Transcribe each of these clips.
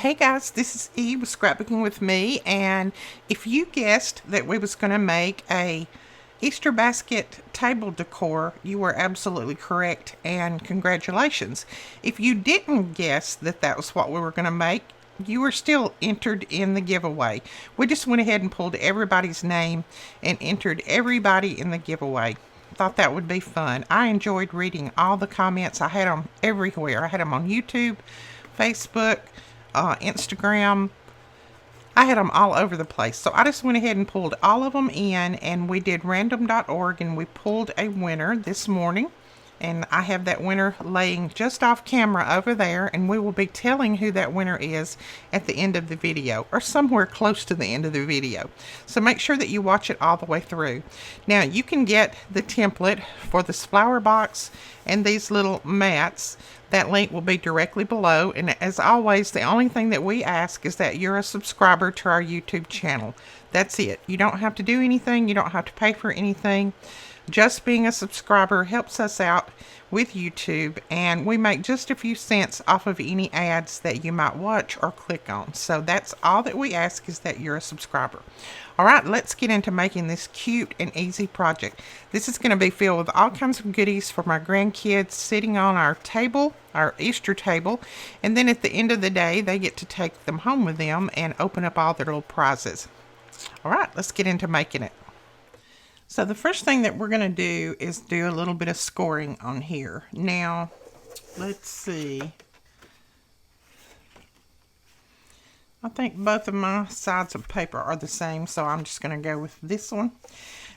Hey guys, this is Eve with Scrapbooking with Me, and if you guessed that we was going to make a Easter basket table decor, you were absolutely correct, and congratulations. If you didn't guess that that was what we were going to make, you were still entered in the giveaway. We just went ahead and pulled everybody's name and entered everybody in the giveaway. Thought that would be fun. I enjoyed reading all the comments. I had them everywhere. I had them on YouTube, Facebook, Instagram. I had them all over the place. So I just went ahead and pulled all of them in, and we did random.org, and we pulled a winner this morning. And I have that winner laying just off camera over there, and we will be telling who that winner is at the end of the video, or somewhere close to the end of the video. So make sure that you watch it all the way through. Now you can get the template for this flower box and these little mats. That link will be directly below, and as always, the only thing that we ask is that you're a subscriber to our YouTube channel. That's it. You don't have to do anything. You don't have to pay for anything. Just being a subscriber helps us out with YouTube, and we make just a few cents off of any ads that you might watch or click on. So that's all that we ask, is that you're a subscriber. All right, let's get into making this cute and easy project. This is going to be filled with all kinds of goodies for my grandkids sitting on our table, our Easter table, and then at the end of the day, they get to take them home with them and open up all their little prizes. All right, let's get into making it. So the first thing that we're going to do is do a little bit of scoring on here. Now, let's see. I think both of my sides of paper are the same, so I'm just going to go with this one.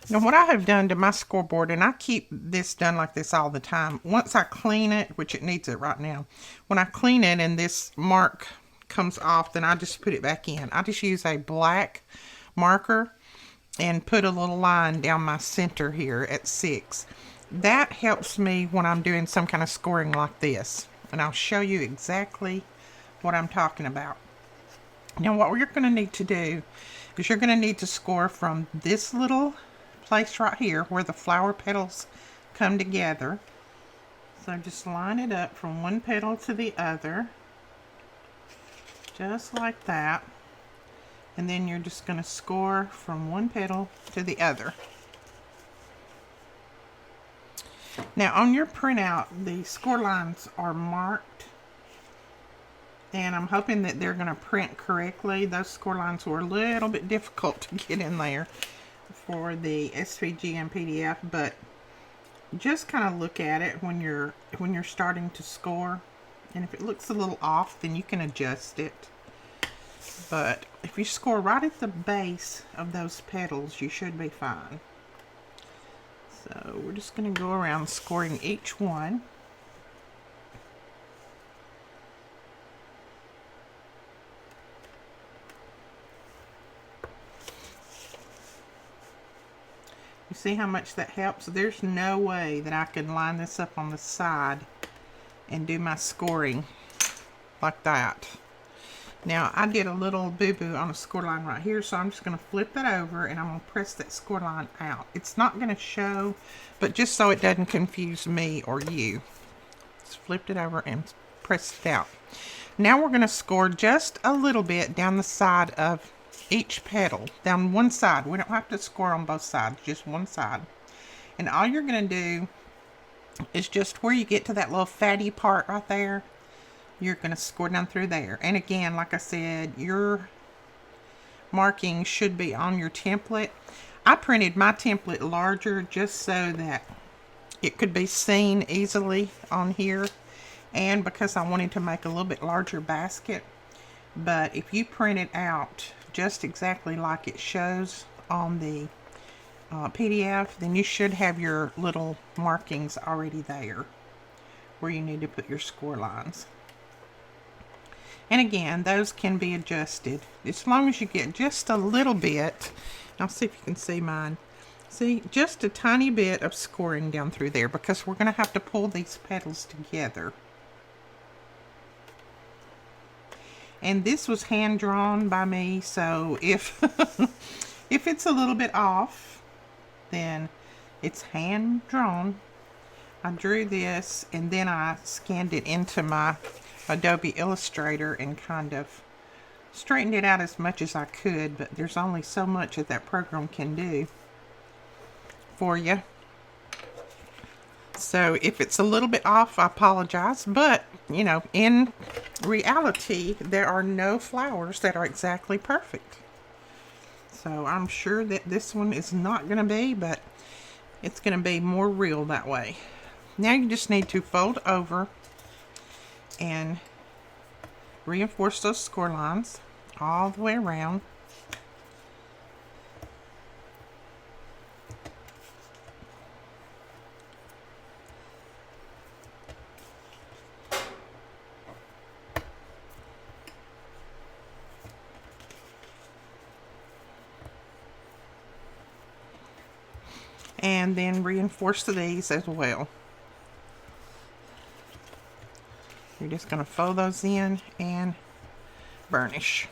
Now, what I have done to my scoreboard, and I keep this done like this all the time, once I clean it, which it needs it right now, when I clean it and this mark comes off, then I just put it back in. I just use a black marker and put a little line down my center here at 6. That helps me when I'm doing some kind of scoring like this. And I'll show you exactly what I'm talking about. Now what you're going to need to do is you're going to need to score from this little place right here where the flower petals come together. So just line it up from one petal to the other. Just like that. And then you're just going to score from one petal to the other. Now on your printout, the score lines are marked, and I'm hoping that they're going to print correctly. Those score lines were a little bit difficult to get in there for the SVG and PDF, but just kind of look at it when you're starting to score, and if it looks a little off, then you can adjust it. But if you score right at the base of those petals, you should be fine. So we're just going to go around scoring each one. You see how much that helps? There's no way that I can line this up on the side and do my scoring like that. Now, I did a little boo-boo on a score line right here, so I'm just going to flip that over, and I'm going to press that score line out. It's not going to show, but just so it doesn't confuse me or you. Just flipped it over and pressed it out. Now we're going to score just a little bit down the side of each petal, down one side. We don't have to score on both sides, just one side. And all you're going to do is just where you get to that little fatty part right there, you're going to score down through there. And again, like I said, your marking should be on your template. I printed my template larger just so that it could be seen easily on here, and because I wanted to make a little bit larger basket. But if you print it out just exactly like it shows on the PDF, then you should have your little markings already there where you need to put your score lines. And again, those can be adjusted as long as you get just a little bit. I'll see if you can see mine. See, just a tiny bit of scoring down through there, because we're going to have to pull these petals together. And this was hand drawn by me, so if if it's a little bit off, then it's hand drawn. I drew this, and then I scanned it into my Adobe Illustrator and kind of straightened it out as much as I could, but there's only so much that that program can do for you. So if it's a little bit off, I apologize, but you know, in reality, there are no flowers that are exactly perfect. So I'm sure that this one is not going to be, but it's going to be more real that way. Now you just need to fold over and reinforce those score lines all the way around. And then reinforce these as well. You're just going to fold those in and burnish.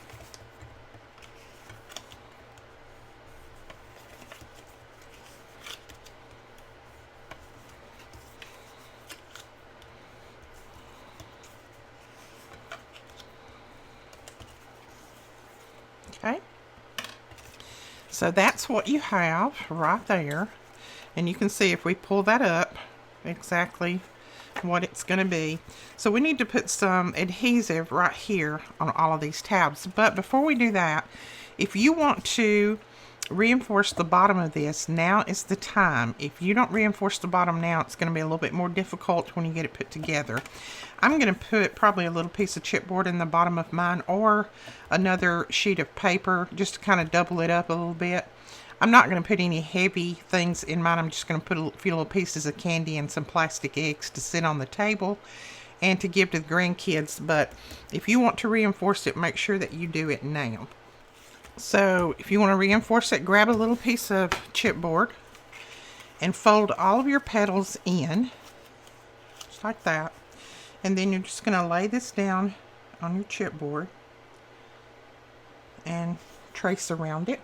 Okay, so that's what you have right there, and you can see if we pull that up exactly what it's going to be. So we need to put some adhesive right here on all of these tabs, but before we do that, if you want to reinforce the bottom of this, now is the time. If you don't reinforce the bottom now, it's going to be a little bit more difficult when you get it put together. I'm going to put probably a little piece of chipboard in the bottom of mine, or another sheet of paper, just to kind of double it up a little bit. I'm not going to put any heavy things in mine. I'm just going to put a few little pieces of candy and some plastic eggs to sit on the table and to give to the grandkids. But if you want to reinforce it, make sure that you do it now. So if you want to reinforce it, grab a little piece of chipboard and fold all of your petals in, just like that. And then you're just going to lay this down on your chipboard and trace around it.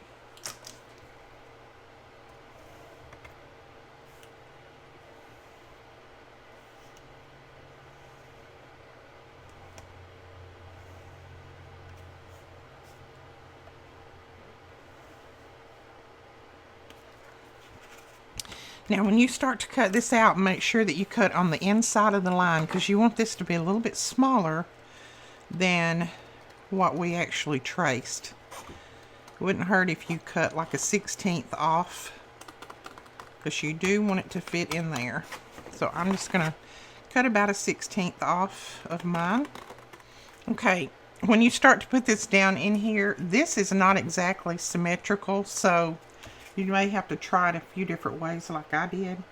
Now when you start to cut this out, make sure that you cut on the inside of the line, because you want this to be a little bit smaller than what we actually traced. It wouldn't hurt if you cut like a 1/16 off, because you do want it to fit in there. So I'm just going to cut about a 1/16 off of mine. Okay, when you start to put this down in here, this is not exactly symmetrical, so you may have to try it a few different ways like I did,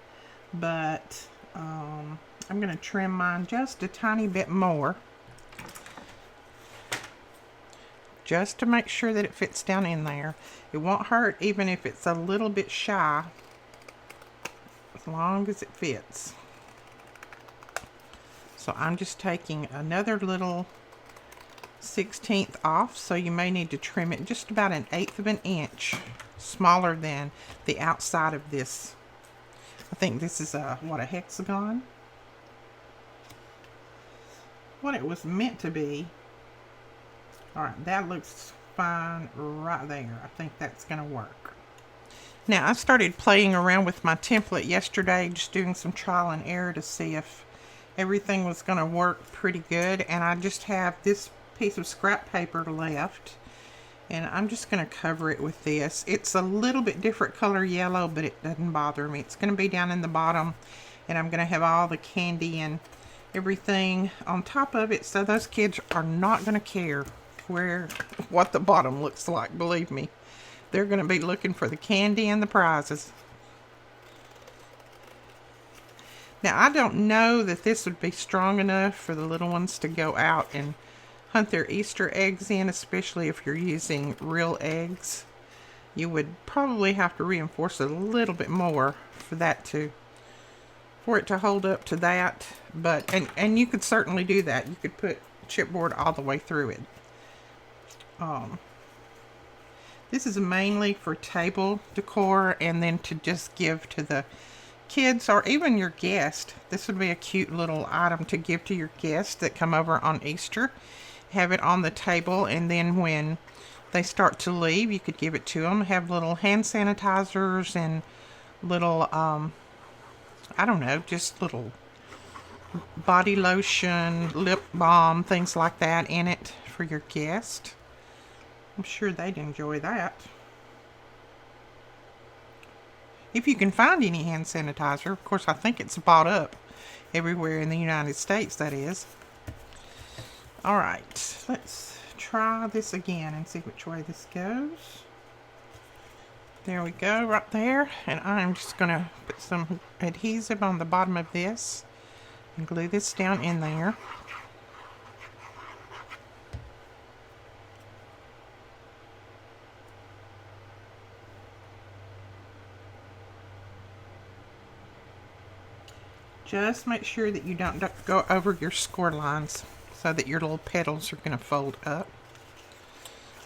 but I'm going to trim mine just a tiny bit more, just to make sure that it fits down in there. It won't hurt even if it's a little bit shy, as long as it fits. So I'm just taking another little 1/16 off, so you may need to trim it just about 1/8 of an inch smaller than the outside of this. I think this is a hexagon, what it was meant to be. All right, that looks fine right there. I think that's gonna work. Now I started playing around with my template yesterday, just doing some trial and error to see if everything was gonna work pretty good, and I just have this piece of scrap paper left, and I'm just going to cover it with this. It's a little bit different color yellow, but it doesn't bother me. It's going to be down in the bottom, and I'm going to have all the candy and everything on top of it, so those kids are not going to care what the bottom looks like. Believe me, they're going to be looking for the candy and the prizes. Now I don't know that this would be strong enough for the little ones to go out and hunt their Easter eggs in, especially if you're using real eggs. You would probably have to reinforce it a little bit more for it to hold up to that. But and you could certainly do that. You could put chipboard all the way through it. This is mainly for table decor, and then to just give to the kids or even your guest. This would be a cute little item to give to your guests that come over on Easter. have it on the table, and then when they start to leave, you could give it to them. Have little hand sanitizers and little, I don't know, just little body lotion, lip balm, things like that in it for your guest. I'm sure they'd enjoy that. If you can find any hand sanitizer. Of course, I think it's bought up everywhere in the United States, that is. Alright, let's try this again and see which way this goes. There we go, right there. And I'm just going to put some adhesive on the bottom of this and glue this down in there. Just make sure that you don't go over your score lines so that your little petals are going to fold up.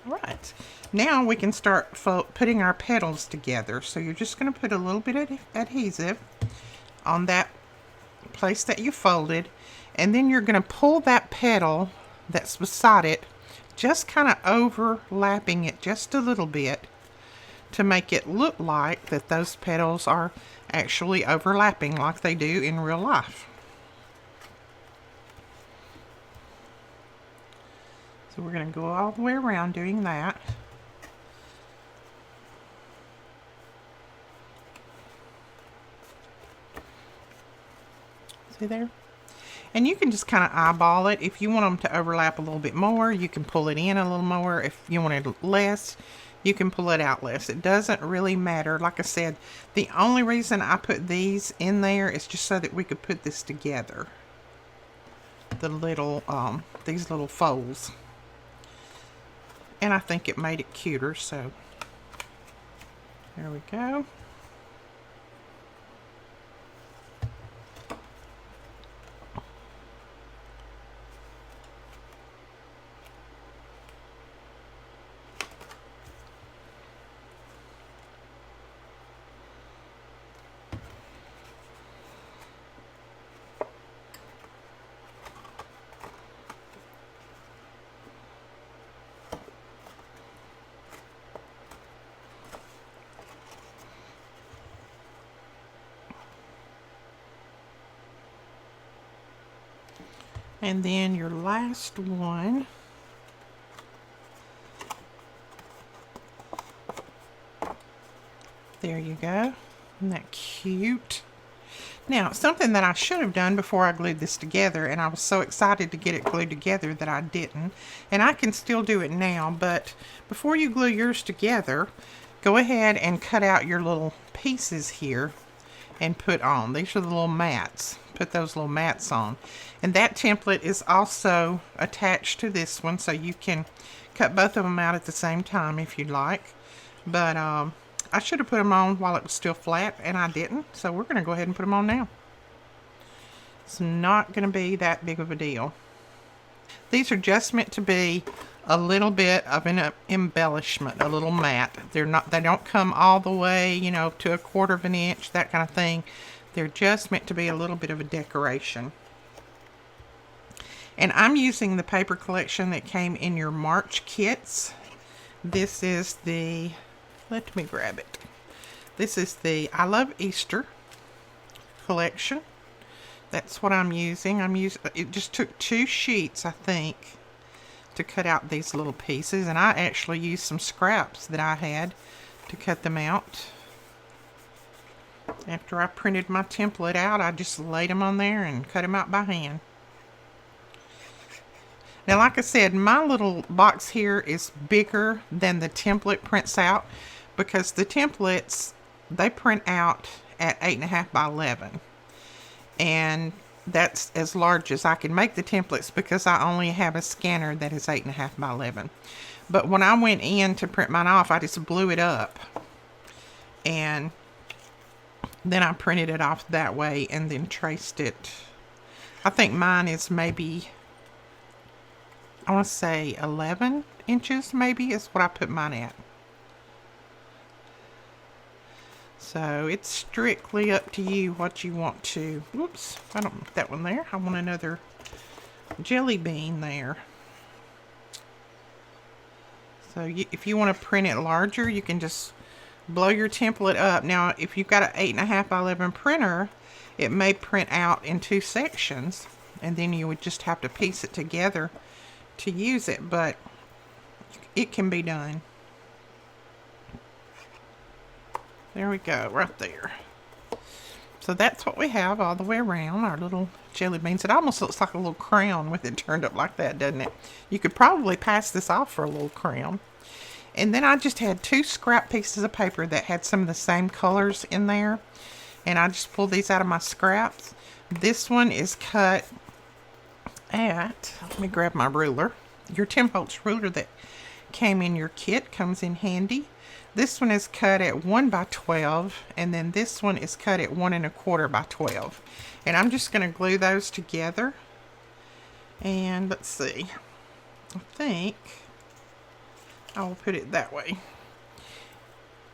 Alright, now we can start putting our petals together. So you're just going to put a little bit of adhesive on that place that you folded, and then you're going to pull that petal that's beside it, just kind of overlapping it just a little bit to make it look like that those petals are actually overlapping like they do in real life. So we're going to go all the way around doing that. See there? And you can just kind of eyeball it. If you want them to overlap a little bit more, you can pull it in a little more. If you want it less, you can pull it out less. It doesn't really matter. Like I said, the only reason I put these in there is just so that we could put this together. The little, these little folds. And I think it made it cuter, so there we go. And then your last one. There you go. Isn't that cute? Now, something that I should have done before I glued this together, and I was so excited to get it glued together that I didn't, and I can still do it now, but before you glue yours together, go ahead and cut out your little pieces here and put on. These are the little mats. Put those little mats on. And that template is also attached to this one, so you can cut both of them out at the same time if you'd like. But I should have put them on while it was still flat, and I didn't. So we're going to go ahead and put them on now. It's not going to be that big of a deal. These are just meant to be a little bit of an embellishment, a little mat. They don't come all the way, you know, to 1/4 of an inch, that kind of thing. They're just meant to be a little bit of a decoration. And I'm using the paper collection that came in your March kits. This is the, let me grab it. This is the I Love Easter collection. That's what I'm using. It just took 2 sheets, I think, to cut out these little pieces. And I actually used some scraps that I had to cut them out. After I printed my template out, I just laid them on there and cut them out by hand. Now, like I said, my little box here is bigger than the template prints out because the templates, they print out at 8.5 by 11. And that's as large as I can make the templates because I only have a scanner that is 8.5 by 11. But when I went in to print mine off, I just blew it up. And then I printed it off that way and then traced it. I think mine is maybe, I want to say 11 inches maybe is what I put mine at. So it's strictly up to you what you want to. Whoops, I don't want that one there. I want another jelly bean there. So if you want to print it larger, you can just blow your template up. Now, if you've got an 8.5 by 11 printer, it may print out in 2 sections, and then you would just have to piece it together to use it, but it can be done. There we go, right there. So that's what we have all the way around, our little jelly beans. It almost looks like a little crown with it turned up like that, doesn't it? You could probably pass this off for a little crown. And then I just had 2 scrap pieces of paper that had some of the same colors in there. And I just pulled these out of my scraps. This one is cut at, let me grab my ruler. Your Tim Holtz ruler that came in your kit comes in handy. This one is cut at 1 by 12, and then this one is cut at 1 1/4 by 12. And I'm just going to glue those together. And let's see, I think I will put it that way.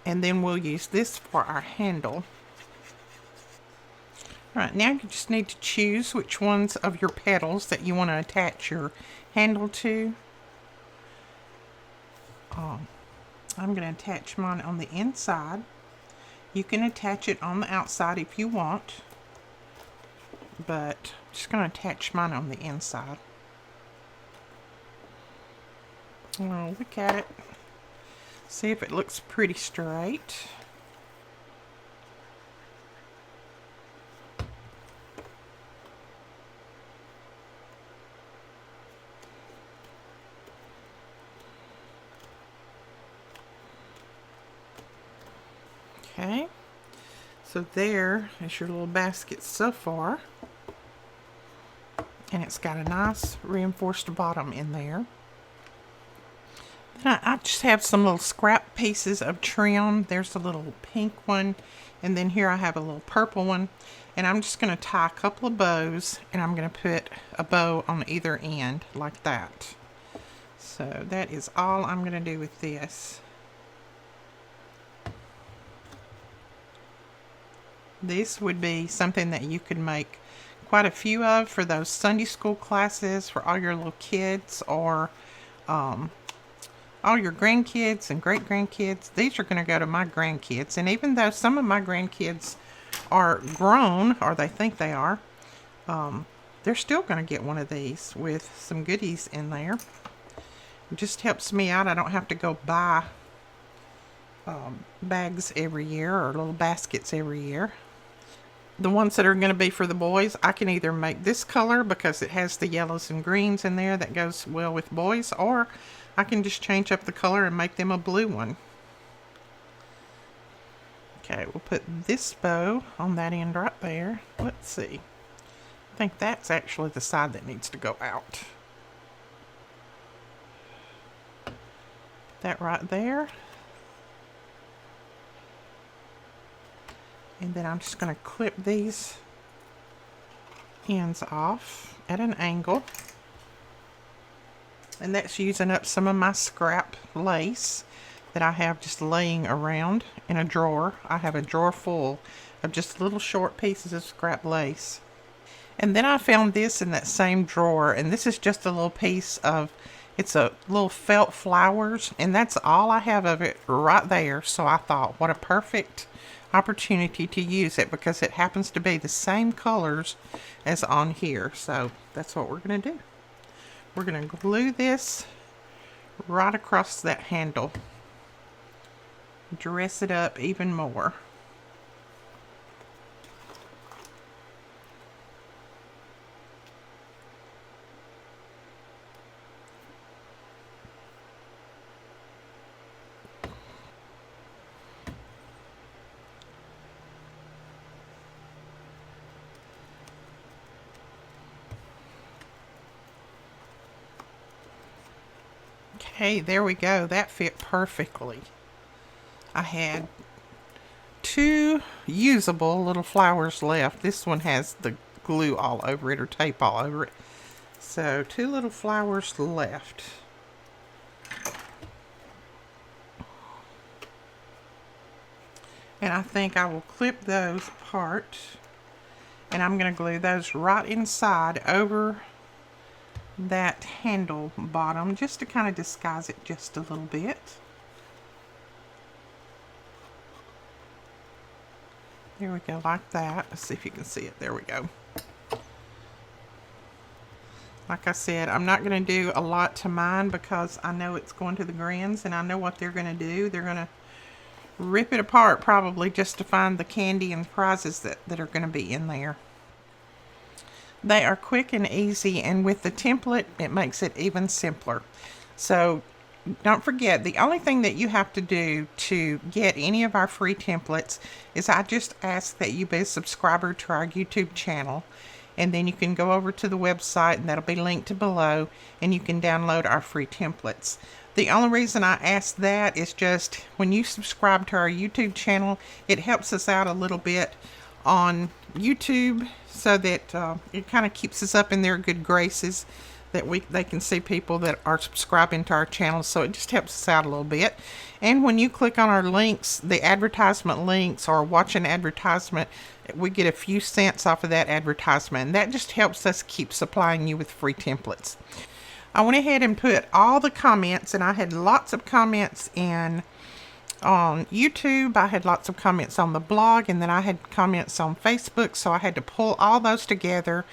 And then we'll use this for our handle. Right, now you just need to choose which ones of your petals that you want to attach your handle to. I'm going to attach mine on the inside. You can attach it on the outside if you want, but I'm just going to attach mine on the inside. Oh, look at it. See if it looks pretty straight. Okay, so there is your little basket so far, and it's got a nice reinforced bottom in there. Then I just have some little scrap pieces of trim. There's a little pink one, and then here I have a little purple one, and I'm just going to tie a couple of bows, and I'm going to put a bow on either end like that. So that is all I'm going to do with this. This would be something that you could make quite a few of for those Sunday school classes for all your little kids, or all your grandkids and great-grandkids. These are going to go to my grandkids. And even though some of my grandkids are grown, or they think they are, they're still going to get one of these with some goodies in there. It just helps me out. I don't have to go buy bags every year or little baskets every year. The ones that are going to be for the boys, I can either make this color because it has the yellows and greens in there that goes well with boys, or I can just change up the color and make them a blue one. Okay, we'll put this bow on that end right there. Let's see. I think that's actually the side that needs to go out. That right there. And then I'm just going to clip these ends off at an angle. And that's using up some of my scrap lace that I have just laying around in a drawer. I have a drawer full of just little short pieces of scrap lace. And then I found this in that same drawer, and this is just a little piece of, it's a little felt flowers, and that's all I have of it right there. So I thought, what a perfect opportunity to use it, because it happens to be the same colors as on here. So that's what we're going to do. We're going to glue this right across that handle. Dress it up even more. Okay, there we go. That fit perfectly. I had 2 usable little flowers left. This one has the glue all over it, or tape all over it. So 2 little flowers left. And I think I will clip those apart, and I'm going to glue those right inside over that handle bottom just to kind of disguise it just a little bit. There we go, like that. Let's see if you can see it. There we go. Like I said, I'm not going to do a lot to mine because I know it's going to the Grins, and I know what they're going to do. They're going to rip it apart probably just to find the candy and prizes that are going to be in there. They are quick and easy, and with the template, it makes it even simpler. So don't forget, the only thing that you have to do to get any of our free templates is I just ask that you be a subscriber to our YouTube channel, and then you can go over to the website, and that'll be linked below, and you can download our free templates. The only reason I ask that is just when you subscribe to our YouTube channel, it helps us out a little bit on YouTube, so that it kind of keeps us up in their good graces, that they can see people that are subscribing to our channel. So it just helps us out a little bit. And when you click on our links, the advertisement links, or watch an advertisement, we get a few cents off of that advertisement, and that just helps us keep supplying you with free templates. I went ahead and put all the comments, and I had lots of comments on YouTube, I had lots of comments on the blog, and then I had comments on Facebook, so I had to pull all those together.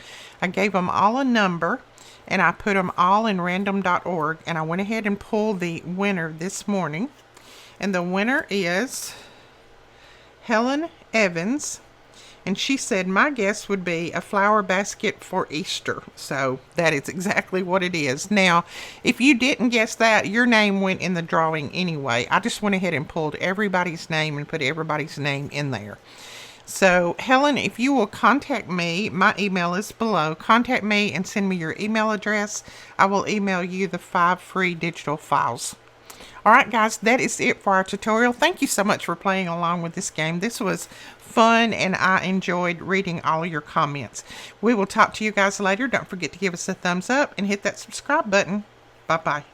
I gave them all a number, and I put them all in random.org, and I went ahead and pulled the winner this morning. And the winner is Helen Evans, and she said my guess would be a flower basket for Easter. So that is exactly what it is. Now, if you didn't guess that, your name went in the drawing anyway. I just went ahead and pulled everybody's name and put everybody's name in there. So, Helen, if you will contact me, my email is below. Contact me and send me your email address. I will email you the 5 free digital files. Alright guys, that is it for our tutorial. Thank you so much for playing along with this game. This was fun, and I enjoyed reading all of your comments. We will talk to you guys later. Don't forget to give us a thumbs up and hit that subscribe button. Bye-bye.